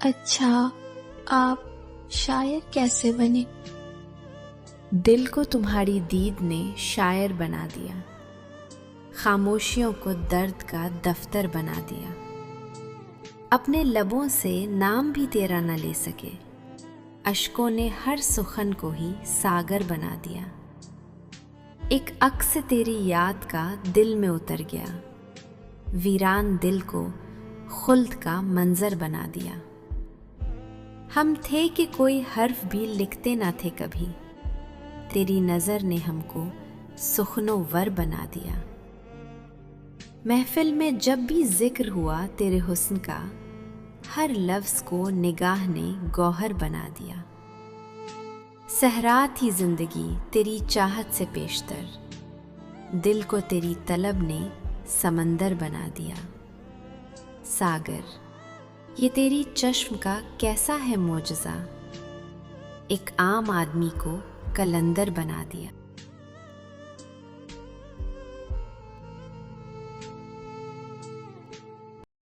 अच्छा, आप शायर कैसे बने? दिल को तुम्हारी दीद ने शायर बना दिया, खामोशियों को दर्द का दफ्तर बना दिया। अपने लबों से नाम भी तेरा न ले सके, अश्कों ने हर सुखन को ही सागर बना दिया। एक अक्स तेरी याद का दिल में उतर गया, वीरान दिल को खुल्द का मंजर बना दिया। हम थे कि कोई हर्फ भी लिखते ना थे कभी, तेरी नज़र ने हमको सुखनो वर बना दिया। महफिल में जब भी जिक्र हुआ तेरे हुस्न का, हर लफ्ज़ को निगाह ने गौहर बना दिया। सहरा थी जिंदगी तेरी चाहत से पेशतर, दिल को तेरी तलब ने समंदर बना दिया। सागर, ये तेरी चश्म का कैसा है मोजज़ा, एक आम आदमी को कलंदर बना दिया।